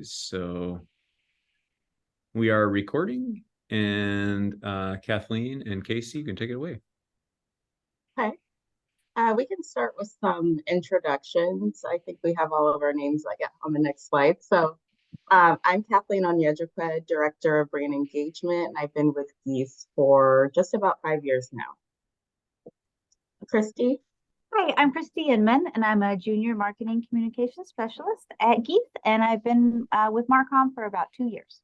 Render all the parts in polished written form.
So we are recording, and Kathleen and Casey, you can take it away. Okay. We can start with some introductions. I think we have all of our names on the next slide. I'm Kathleen Onyejukwed, Director of Brand Engagement, and I've been with Gies for just about 5 years now. Christy? Hi, I'm Christy Inman, and I'm a Junior Marketing Communications Specialist at Gies, and I've been with Marcom for about 2 years.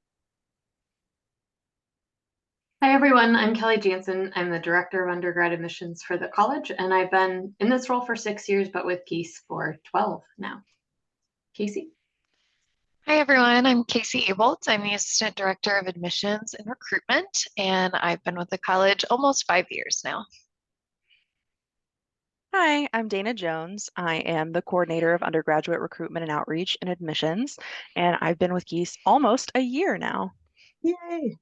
Hi everyone, I'm Kelly Jansen. I'm the Director of Undergrad Admissions for the college, and I've been in this role for 6 years, but with Gies for 12 now. Casey? Hi everyone, I'm Casey Abelt. I'm the Assistant Director of Admissions and Recruitment, and I've been with the college almost 5 years now. Hi, I'm Dana Jones. I am the Coordinator of Undergraduate Recruitment and Outreach and Admissions, and I've been with Gies almost a year now. Yay!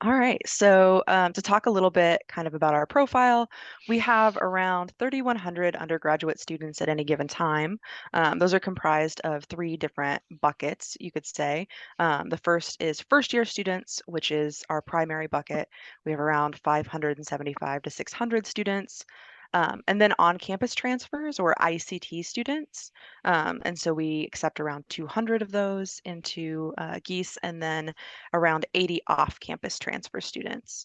All right, so to talk a little bit kind of about our profile, we have around 3,100 undergraduate students at any given time. Those are comprised of 3 different buckets, you could say. The first is first-year students, which is our primary bucket. We have around 575 to 600 students. And then on-campus transfers or ICT students. And so we accept around 200 of those into Gies, and then around 80 off-campus transfer students.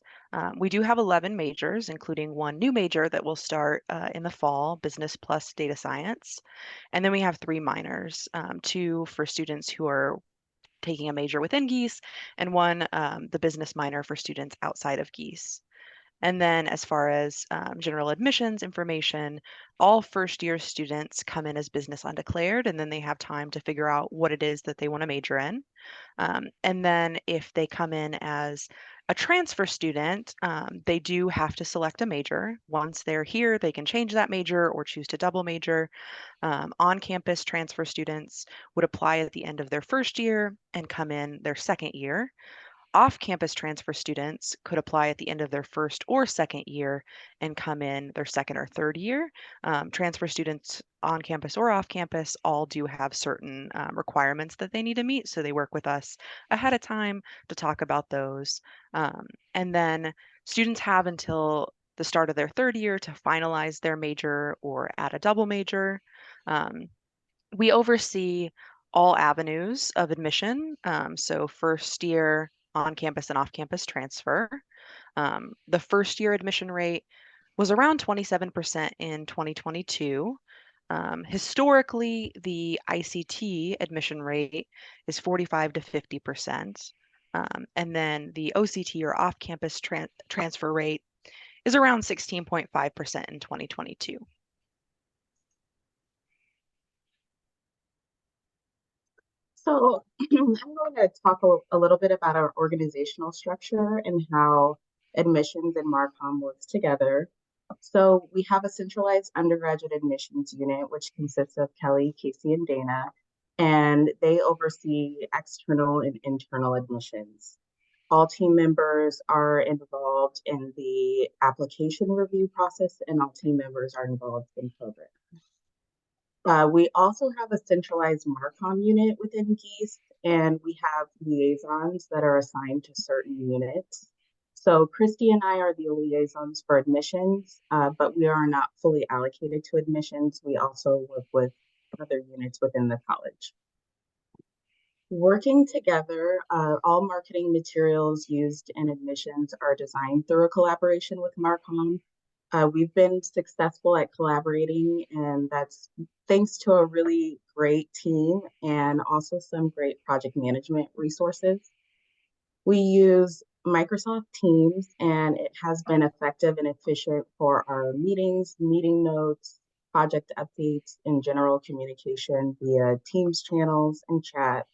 We do have 11 majors, including 1 new major that will start in the fall, Business plus Data Science. And then we have 3 minors, 2 for students who are taking a major within Gies, and 1, the business minor for students outside of Gies. And then as far as general admissions information, all first-year students come in as business undeclared, and then they have time to figure out what it is that they want to major in. And then if they come in as a transfer student, they do have to select a major. Once they're here, they can change that major or choose to double major. On-campus transfer students would apply at the end of their first year and come in their second year. Off-campus transfer students could apply at the end of their first or second year and come in their second or third year. Transfer students on campus or off campus all do have certain requirements that they need to meet, so they work with us ahead of time to talk about those. And then students have until the start of their third year to finalize their major or add a double major. We oversee all avenues of admission, so first year on-campus and off-campus transfer. The first-year admission rate was around 27% in 2022. Historically, the ICT admission rate is 45 to 50%. And then the OCT or off-campus transfer rate is around 16.5% in 2022. So I'm going to talk a little bit about our organizational structure and how admissions and Marcom works together. So we have a centralized undergraduate admissions unit, which consists of Kelly, Casey, and Dana, and they oversee external and internal admissions. All team members are involved in the application review process, and all team members are involved in program. We also have a centralized Marcom unit within Gies, and we have liaisons that are assigned to certain units. So Christy and I are the liaisons for admissions, but we are not fully allocated to admissions. We also work with other units within the college. Working together, all marketing materials used in admissions are designed through a collaboration with Marcom. We've been successful at collaborating, and that's thanks to a really great team and also some great project management resources. We use Microsoft Teams, and it has been effective and efficient for our meetings, meeting notes, project updates, and general communication via Teams channels and chat.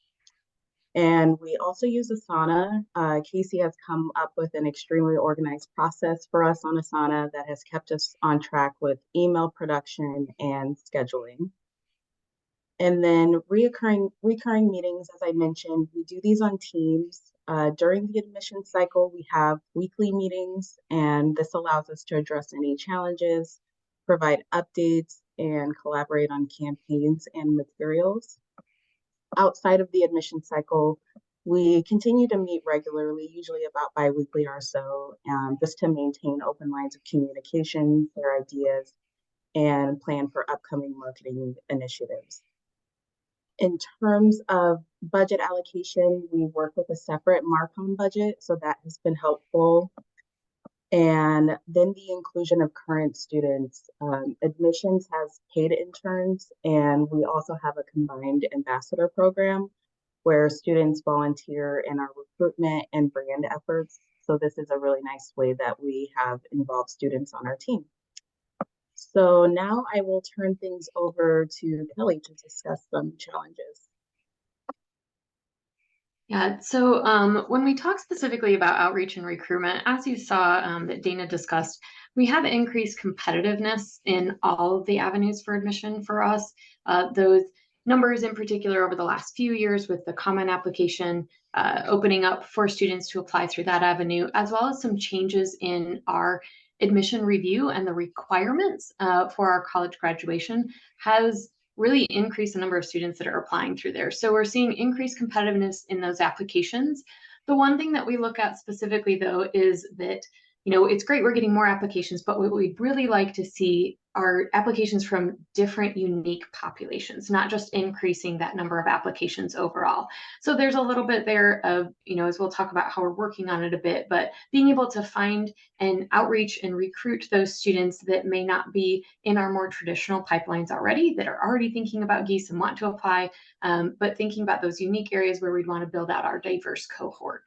And we also use Asana. Casey has come up with an extremely organized process for us on Asana that has kept us on track with email production and scheduling. And then recurring meetings, as I mentioned, we do these on Teams. During the admission cycle, we have weekly meetings, and this allows us to address any challenges, provide updates, and collaborate on campaigns and materials. Outside of the admission cycle, we continue to meet regularly, usually about bi-weekly or so, just to maintain open lines of communication, share ideas, and plan for upcoming marketing initiatives. In terms of budget allocation, we work with a separate Marcom budget, so that has been helpful. And then the inclusion of current students. Admissions has paid interns, and we also have a combined ambassador program where students volunteer in our recruitment and brand efforts. So this is a really nice way that we have involved students on our team. So now I will turn things over to Kelly to discuss some challenges. Yeah, so when we talk specifically about outreach and recruitment, as you saw that Dana discussed, we have increased competitiveness in all of the avenues for admission for us. Those numbers in particular over the last few years with the common application opening up for students to apply through that avenue, as well as some changes in our admission review and the requirements for our college graduation has really increase the number of students that are applying through there. So we're seeing increased competitiveness in those applications. The one thing that we look at specifically though is that, you know, it's great we're getting more applications, but what we'd really like to see are applications from different unique populations, not just increasing that number of applications overall. So there's a little bit there of, you know, as we'll talk about how we're working on it a bit, but being able to find and outreach and recruit those students that may not be in our more traditional pipelines already, that are already thinking about Gies and want to apply, but thinking about those unique areas where we'd want to build out our diverse cohort.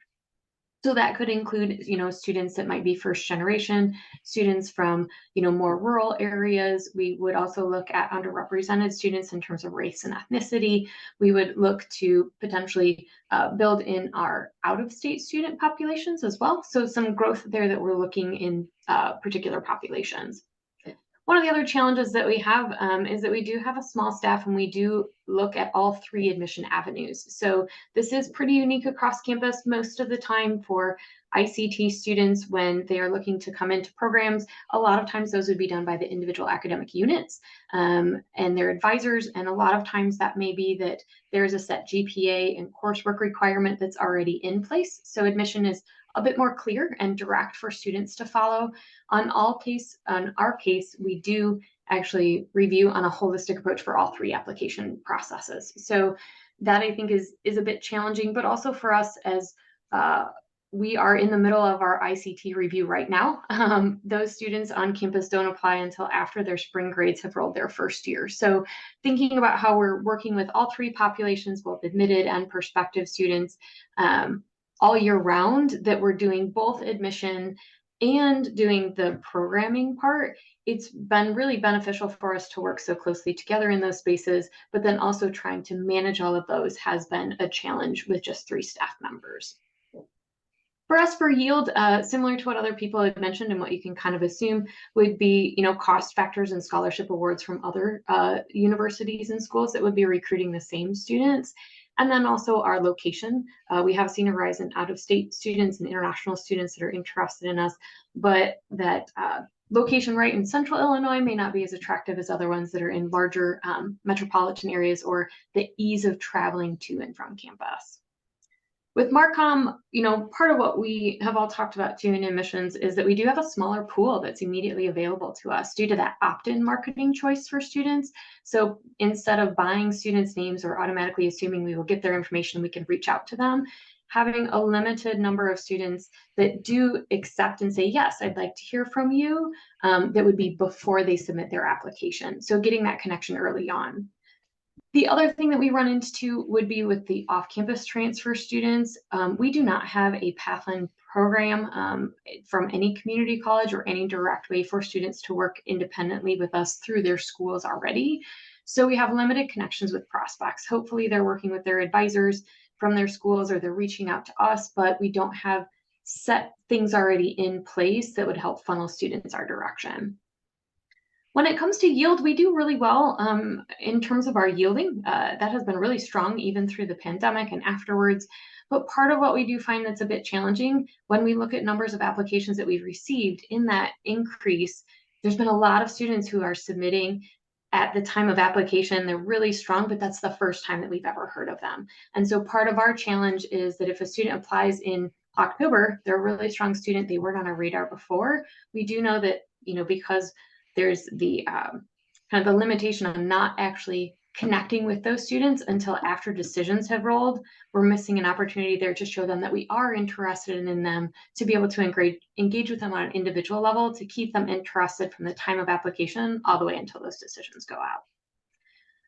So that could include, you know, students that might be first generation, students from, you know, more rural areas. We would also look at underrepresented students in terms of race and ethnicity. We would look to potentially build in our out-of-state student populations as well. So some growth there that we're looking in particular populations. One of the other challenges that we have is that we do have a small staff and we do look at all three admission avenues. So this is pretty unique across campus most of the time for ICT students when they are looking to come into programs. A lot of times those would be done by the individual academic units and their advisors. And a lot of times that may be that there's a set GPA and coursework requirement that's already in place. So admission is a bit more clear and direct for students to follow. On our case, we do actually review on a holistic approach for all three application processes. So that I think is a bit challenging, but also for us as we are in the middle of our ICT review right now. Those students on campus don't apply until after their spring grades have rolled their first year. So thinking about how we're working with all three populations, both admitted and prospective students, all year round, that we're doing both admission and doing the programming part, it's been really beneficial for us to work so closely together in those spaces, but then also trying to manage all of those has been a challenge with just 3 staff members. For us, for yield, similar to what other people had mentioned and what you can kind of assume would be, you know, cost factors and scholarship awards from other universities and schools that would be recruiting the same students. And then also our location. We have seen a rise in out-of-state students and international students that are interested in us, but that location right in central Illinois may not be as attractive as other ones that are in larger metropolitan areas or the ease of traveling to and from campus. With Marcom, you know, part of what we have all talked about too in admissions is that we do have a smaller pool that's immediately available to us due to that opt-in marketing choice for students. So instead of buying students' names or automatically assuming we will get their information, we can reach out to them. Having a limited number of students that do accept and say, yes, I'd like to hear from you, that would be before they submit their application. So getting that connection early on. The other thing that we run into would be with the off-campus transfer students. We do not have a Pathline program from any community college or any direct way for students to work independently with us through their schools already. So we have limited connections with prospects. Hopefully they're working with their advisors from their schools or they're reaching out to us, but we don't have set things already in place that would help funnel students our direction. When it comes to yield, we do really well in terms of our yielding. That has been really strong even through the pandemic and afterwards. But part of what we do find that's a bit challenging when we look at numbers of applications that we've received in that increase, there's been a lot of students who are submitting at the time of application, they're really strong, but that's the first time that we've ever heard of them. And so part of our challenge is that if a student applies in October, they're a really strong student, they weren't on our radar before. We do know that, because there's the kind of the limitation on not actually connecting with those students until after decisions have rolled, we're missing an opportunity there to show them that we are interested in them, to be able to engage with them on an individual level, to keep them interested from the time of application all the way until those decisions go out.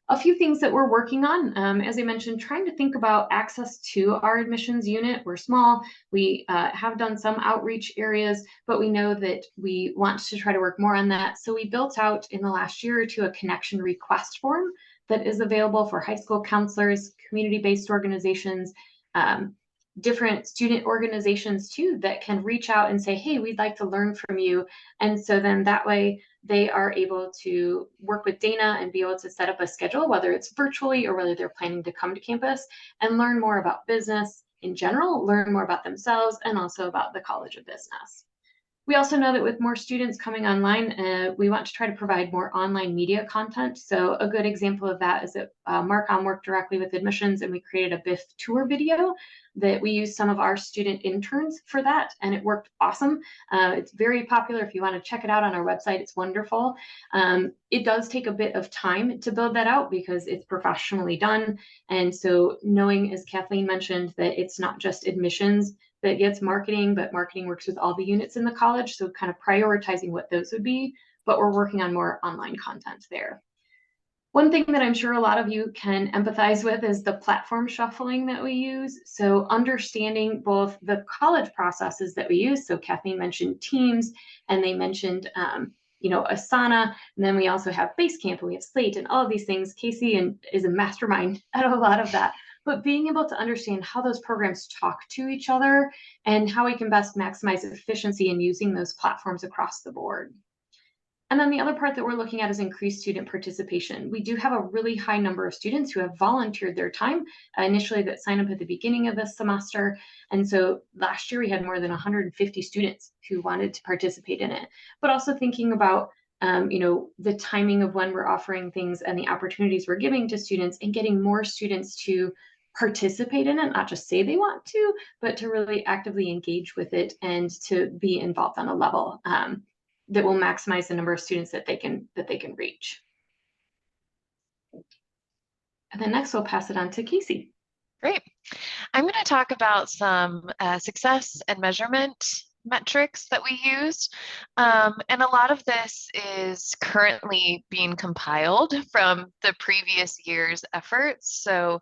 A few things that we're working on, as I mentioned, trying to think about access to our admissions unit. We're small. We have done some outreach areas, but we know that we want to try to work more on that. So we built out in the last year or two a connection request form that is available for high school counselors, community-based organizations, different student organizations too, that can reach out and say, hey, we'd like to learn from you. And so then that way they are able to work with Dana and be able to set up a schedule, whether it's virtually or whether they're planning to come to campus, and learn more about business in general, learn more about themselves, and also about the College of Business. We also know that with more students coming online, we want to try to provide more online media content. So a good example of that is that Marcom worked directly with admissions, and we created a BIF tour video that we used some of our student interns for that, and it worked awesome. It's very popular. If you want to check it out on our website, it's wonderful. It does take a bit of time to build that out because it's professionally done. And so knowing, as Kathleen mentioned, that it's not just admissions that gets marketing, but marketing works with all the units in the college. So kind of prioritizing what those would be, but we're working on more online content there. One thing that I'm sure a lot of you can empathize with is the platform shuffling that we use. So understanding both the college processes that we use. So Kathleen mentioned Teams, and they mentioned Asana, and then we also have Basecamp, and we have Slate, and all of these things. Casey is a mastermind at a lot of that. But being able to understand how those programs talk to each other and how we can best maximize efficiency in using those platforms across the board. And then the other part that we're looking at is increased student participation. We do have a really high number of students who have volunteered their time initially that sign up at the beginning of this semester. And so last year we had more than 150 students who wanted to participate in it, but also thinking about the timing of when we're offering things and the opportunities we're giving to students, and getting more students to participate in it, not just say they want to, but to really actively engage with it and to be involved on a level that will maximize the number of students that they can reach. And then next we'll pass it on to Casey. Great. I'm going to talk about some success and measurement metrics that we use. And a lot of this is currently being compiled from the previous year's efforts. So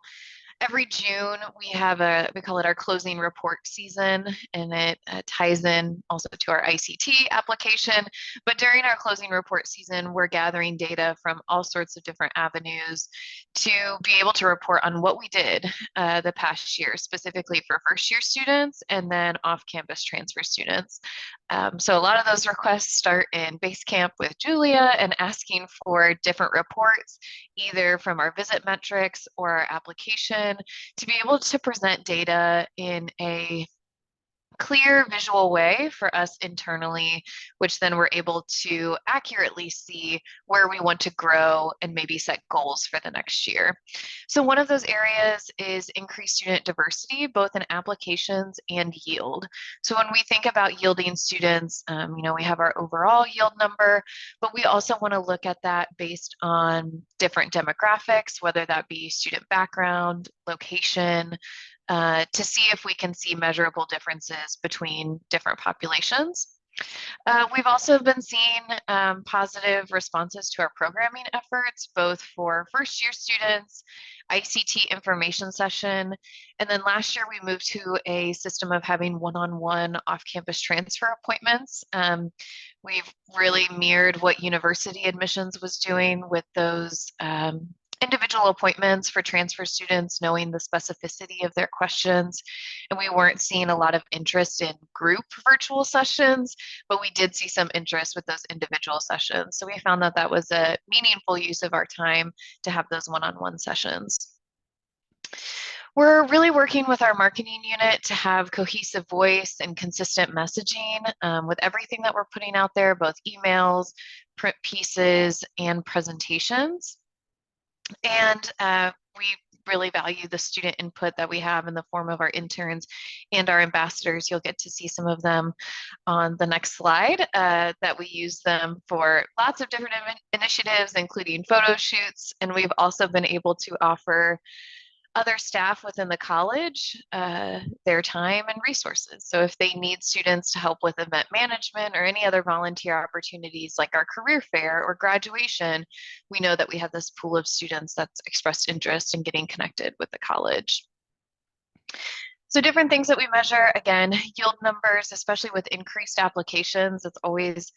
every June, we call it our closing report season, and it ties in also to our ICT application. But during our closing report season, we're gathering data from all sorts of different avenues to be able to report on what we did the past year, specifically for first-year students and then off-campus transfer students. So a lot of those requests start in Basecamp with Julia and asking for different reports, either from our visit metrics or our application, to be able to present data in a clear visual way for us internally, which then we're able to accurately see where we want to grow and maybe set goals for the next year. So one of those areas is increased student diversity, both in applications and yield. So when we think about yielding students, we have our overall yield number, but we also want to look at that based on different demographics, whether that be student background, location, to see if we can see measurable differences between different populations. We've also been seeing positive responses to our programming efforts, both for first-year students, ICT information session, and then last year we moved to a system of having one-on-one off-campus transfer appointments. We've really mirrored what university admissions was doing with those individual appointments for transfer students, knowing the specificity of their questions. And we weren't seeing a lot of interest in group virtual sessions, but we did see some interest with those individual sessions. So we found that that was a meaningful use of our time to have those one-on-one sessions. We're really working with our marketing unit to have cohesive voice and consistent messaging with everything that we're putting out there, both emails, print pieces, and presentations. And we really value the student input that we have in the form of our interns and our ambassadors. You'll get to see some of them on the next slide, that we use them for lots of different initiatives, including photo shoots. And we've also been able to offer other staff within the college their time and resources. So if they need students to help with event management or any other volunteer opportunities like our career fair or graduation, we know that we have this pool of students that's expressed interest in getting connected with the college. So different things that we measure, again, yield numbers, especially with increased applications. It's always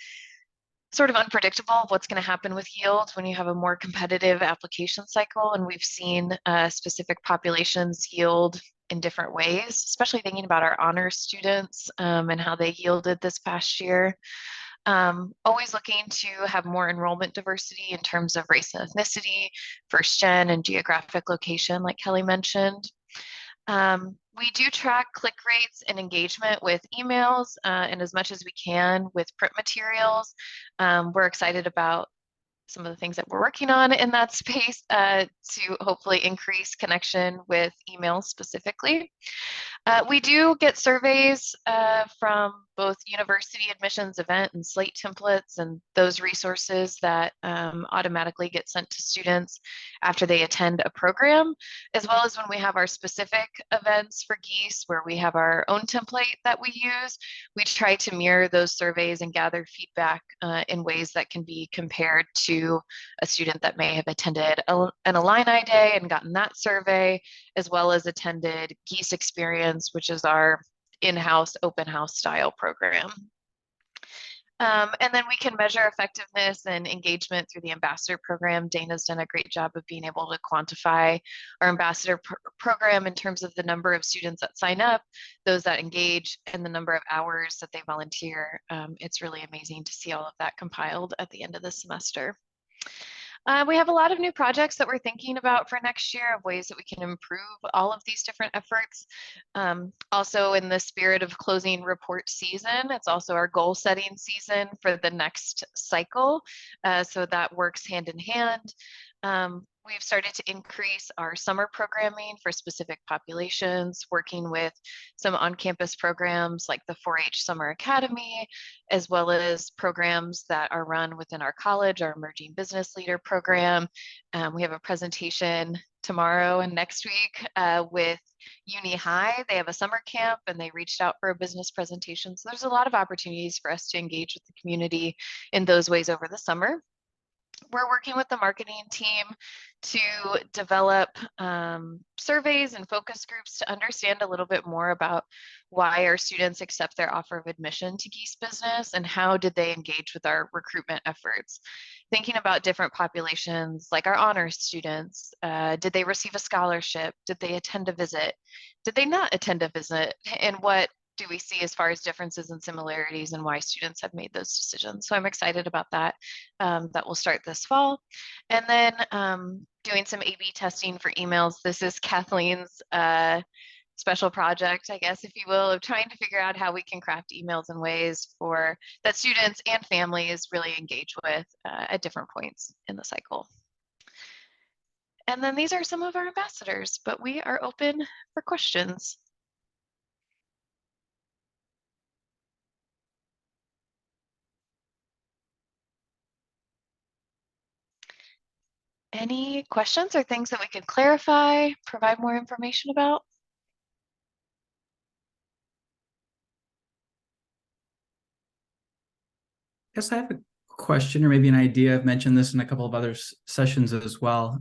sort of unpredictable what's going to happen with yield when you have a more competitive application cycle. And we've seen specific populations yield in different ways, especially thinking about our honors students and how they yielded this past year. Always looking to have more enrollment diversity in terms of race and ethnicity, first gen, and geographic location, like Kelly mentioned. We do track click rates and engagement with emails and as much as we can with print materials. We're excited about some of the things that we're working on in that space to hopefully increase connection with emails specifically. We do get surveys from both university admissions event and slate templates and those resources that automatically get sent to students after they attend a program, as well as when we have our specific events for Gies where we have our own template that we use. We try to mirror those surveys and gather feedback in ways that can be compared to a student that may have attended an Illini Day and gotten that survey, as well as attended Gies Experience, which is our in-house open house style program. And then we can measure effectiveness and engagement through the ambassador program. Dana's done a great job of being able to quantify our ambassador program in terms of the number of students that sign up, those that engage, and the number of hours that they volunteer. It's really amazing to see all of that compiled at the end of the semester. We have a lot of new projects that we're thinking about for next year of ways that we can improve all of these different efforts. Also in the spirit of closing report season, it's also our goal setting season for the next cycle. So that works hand in hand. We've started to increase our summer programming for specific populations, working with some on-campus programs like the 4-H Summer Academy, as well as programs that are run within our college, our Emerging Business Leader program. We have a presentation tomorrow and next week with Uni High. They have a summer camp and they reached out for a business presentation. So there's a lot of opportunities for us to engage with the community in those ways over the summer. We're working with the marketing team to develop surveys and focus groups to understand a little bit more about why our students accept their offer of admission to Gies Business and how did they engage with our recruitment efforts. Thinking about different populations like our honors students, did they receive a scholarship? Did they attend a visit? Did they not attend a visit? And what do we see as far as differences and similarities and why students have made those decisions? So I'm excited about that. That will start this fall. And then doing some A/B testing for emails. This is Kathleen's special project, I guess, if you will, of trying to figure out how we can craft emails in ways for that students and families really engage with at different points in the cycle. And then these are some of our ambassadors, but we are open for questions. Any questions or things that we could clarify, provide more information about? Guess I have a question or maybe an idea. I've mentioned this in a couple of other sessions as well.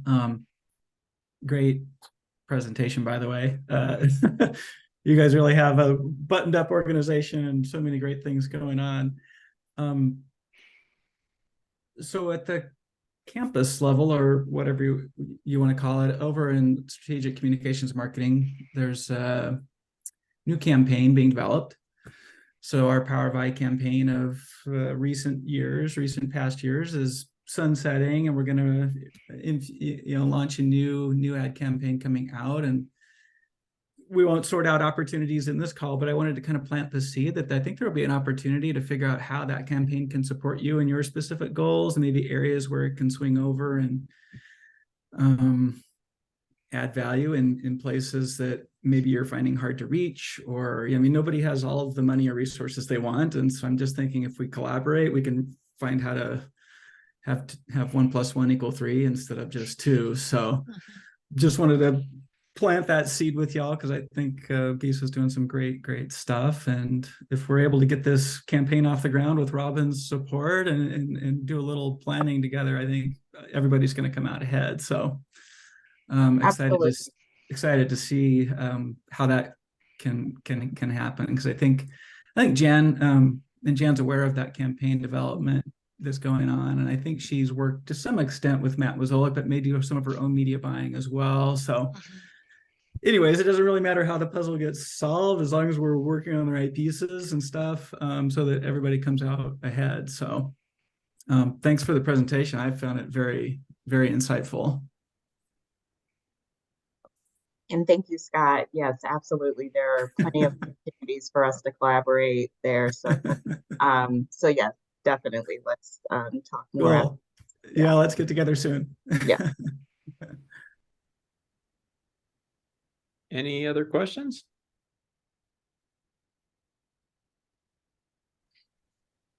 Great presentation, by the way. You guys really have a buttoned up organization and so many great things going on. So at the campus level, or whatever you want to call it, over in strategic communications marketing, there's a new campaign being developed. So our Power of I campaign of recent past years is sunsetting, and we're going to launch a new ad campaign coming out. And we won't sort out opportunities in this call, but I wanted to kind of plant the seed that I think there will be an opportunity to figure out how that campaign can support you and your specific goals, and maybe areas where it can swing over and add value in places that maybe you're finding hard to reach. Or, I mean, nobody has all of the money or resources they want. And so I'm just thinking if we collaborate, we can find how to have 1 + 1 = 3 instead of just 2. So just wanted to plant that seed with y'all, because I think Gies was doing some great stuff. And if we're able to get this campaign off the ground with Robin's support and do a little planning together, I think everybody's going to come out ahead. So excited to see how that can happen, because I think Jan and Jan's aware of that campaign development that's going on, and I think she's worked to some extent with Matt Wazolic, but maybe with some of her own media buying as well. So anyways, it doesn't really matter how the puzzle gets solved as long as we're working on the right pieces and stuff, so that everybody comes out ahead. So thanks for the presentation. I found it very insightful. And thank you, Scott. Yes, absolutely. There are plenty of opportunities for us to collaborate there. So, so yes, definitely. Let's talk more. Cool. Yeah, let's get together soon. Yeah. Any other questions?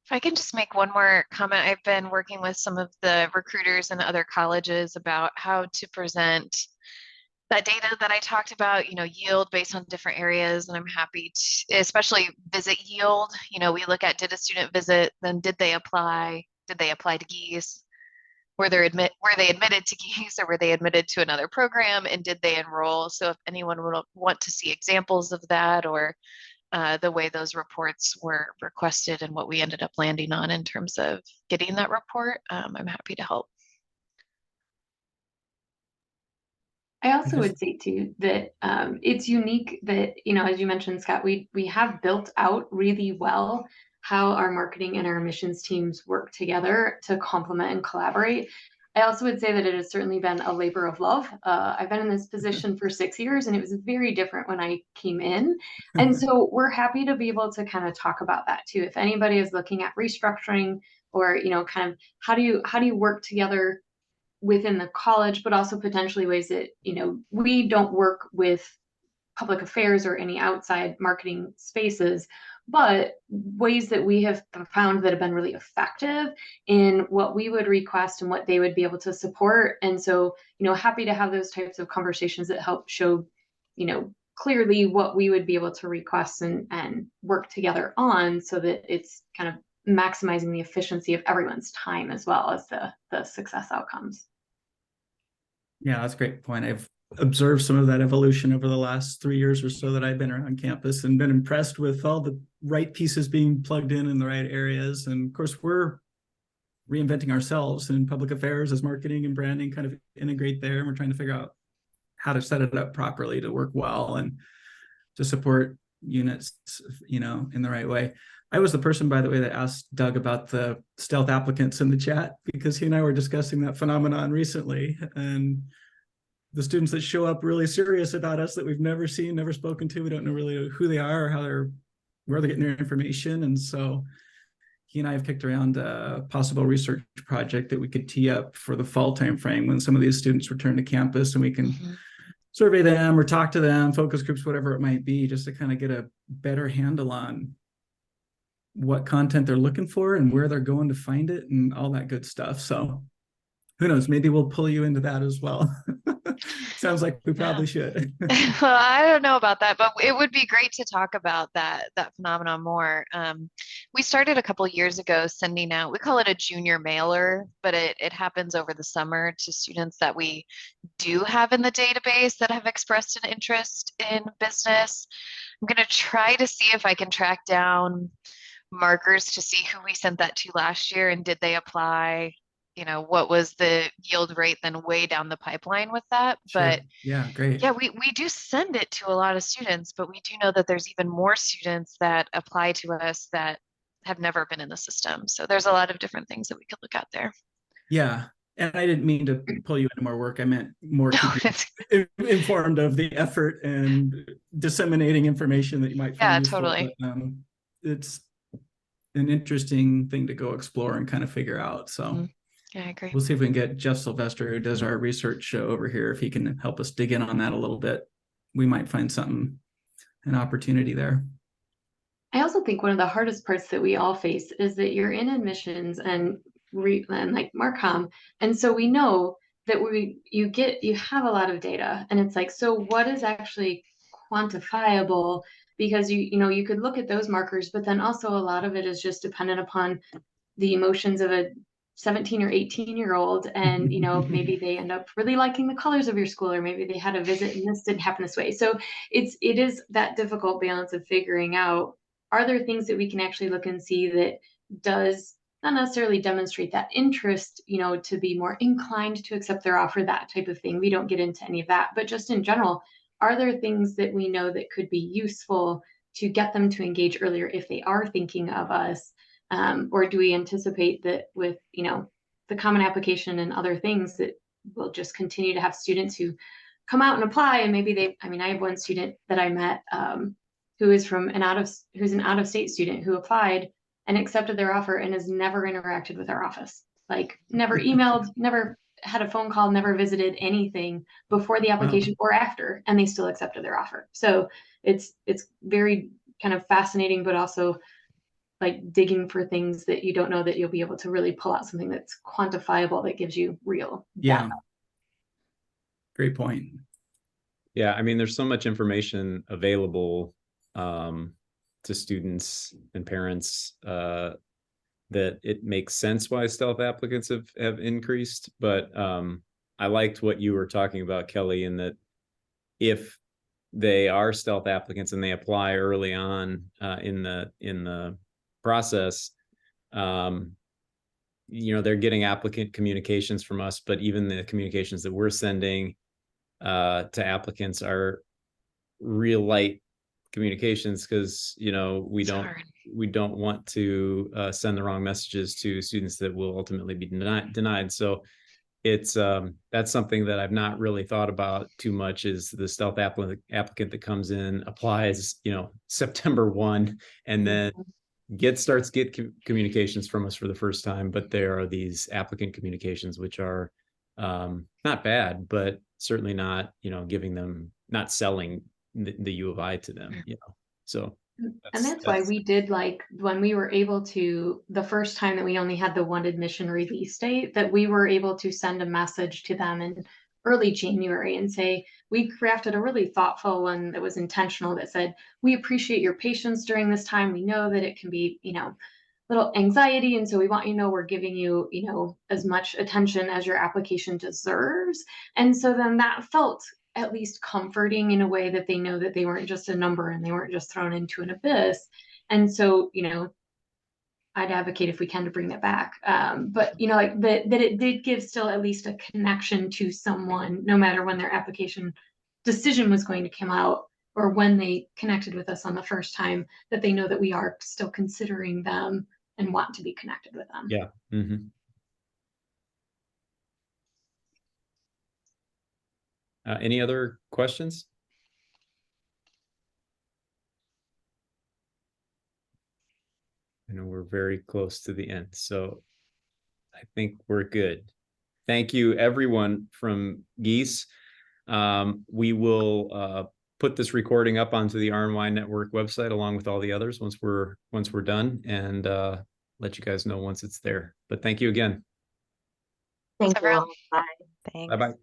If I can just make one more comment, I've been working with some of the recruiters in other colleges about how to present that data that I talked about, yield based on different areas. And I'm happy to, especially visit yield, we look at, did a student visit, then did they apply? Did they apply to Gies? Were they admitted to Gies, or were they admitted to another program, and did they enroll? So if anyone would want to see examples of that, or the way those reports were requested and what we ended up landing on in terms of getting that report, I'm happy to help. I also would say too that it's unique that, as you mentioned, Scott, we have built out really well how our marketing and our admissions teams work together to complement and collaborate. I also would say that it has certainly been a labor of love. I've been in this position for 6 years, and it was very different when I came in. And so we're happy to be able to kind of talk about that too. If anybody is looking at restructuring, or, kind of how do you work together within the college, but also potentially ways that, we don't work with public affairs or any outside marketing spaces, but ways that we have found that have been really effective in what we would request and what they would be able to support. And so, happy to have those types of conversations that help show, clearly what we would be able to request and work together on, so that it's kind of maximizing the efficiency of everyone's time as well as the success outcomes. Yeah, that's a great point. I've observed some of that evolution over the last 3 years or so that I've been around campus, and been impressed with all the right pieces being plugged in the right areas. And of course, we're reinventing ourselves in public affairs as marketing and branding kind of integrate there. And we're trying to figure out how to set it up properly to work well and to support units, in the right way. I was the person, by the way, that asked Doug about the stealth applicants in the chat, because he and I were discussing that phenomenon recently. And the students that show up really serious about us that we've never seen, never spoken to, we don't know really who they are or where they're getting their information. And so he and I have kicked around a possible research project that we could tee up for the fall timeframe when some of these students return to campus, and we can survey them or talk to them, focus groups, whatever it might be, just to kind of get a better handle on what content they're looking for and where they're going to find it and all that good stuff. So who knows, maybe we'll pull you into that as well. Sounds like we probably should. Well, I don't know about that, but it would be great to talk about that phenomenon more. We started a couple years ago sending out, we call it a junior mailer, but it happens over the summer to students that we do have in the database that have expressed an interest in business. I'm going to try to see if I can track down markers to see who we sent that to last year and did they apply, what was the yield rate then way down the pipeline with that. Sure. But yeah, great. Yeah, we do send it to a lot of students, but we do know that there's even more students that apply to us that have never been in the system. So there's a lot of different things that we could look at there. Yeah. And I didn't mean to pull you into more work. I meant more No, keep you informed of the effort and disseminating information that you might find Yeah, useful. totally. But, it's an interesting thing to go explore and kind of figure out. So Mhm. Yeah, I agree. we'll see if we can get Jeff Sylvester, who does our research over here, if he can help us dig in on that a little bit. We might find something, an opportunity there. I also think one of the hardest parts that we all face is that you're in admissions and like Marcom, and so we know that you have a lot of data, and it's like, so what is actually quantifiable? Because you could look at those markers, but then also a lot of it is just dependent upon the emotions of a 17 or 18-year-old, and maybe they end up really liking the colors of your school, or maybe they had a visit and this didn't happen this way. So it is that difficult balance of figuring out, are there things that we can actually look and see that does not necessarily demonstrate that interest, to be more inclined to accept their offer, that type of thing. We don't get into any of that, but just in general, are there things that we know that could be useful to get them to engage earlier if they are thinking of us? Or do we anticipate that with, the Common Application and other things, that we'll just continue to have students who come out and apply, and maybe I have one student that I met, who's an out-of-state student who applied and accepted their offer and has never interacted with our office, like never emailed, never had a phone call, never visited anything before the application or after, and they still accepted their offer. So it's very kind of fascinating, but also like digging for things that you don't know that you'll be able to really pull out something that's quantifiable that gives you real data. Great point. Yeah, I mean, there's so much information available to students and parents that it makes sense why stealth applicants have increased. But I liked what you were talking about, Kelly, in that if they are stealth applicants and they apply early on in the process, they're getting applicant communications from us, but even the communications that we're sending to applicants are real light communications, because we don't want to send the wrong messages to students that will ultimately be denied. So it's that's something that I've not really thought about too much, is the stealth applicant that comes in, applies September 1, and then starts communications from us for the first time. But there are these applicant communications which are not bad, but certainly not giving them, not selling the U of I to them. So and that's why we did, like, when we were able to, the first time that we only had the one admission release date, that we were able to send a message to them in early January and say, we crafted a really thoughtful one that was intentional, that said, we appreciate your patience during this time. We know that it can be, little anxiety, and so we want you to know we're giving you, as much attention as your application deserves. And so then that felt at least comforting, in a way that they know that they weren't just a number and they weren't just thrown into an abyss. And so, I'd advocate, if we can, to bring that back. But like that it did give still at least a connection to someone, no matter when their application decision was going to come out, or when they connected with us on the first time, that they know that we are still considering them and want to be connected with them. Yeah. Mm-hmm. Any other questions? I know we're very close to the end, so I think we're good. Thank you, everyone from Gies. We will put this recording up onto the RNY Network website along with all the others once we're done, and let you guys know once it's there. But thank you again. Thank you everyone. all. Bye. Thanks. Bye-bye.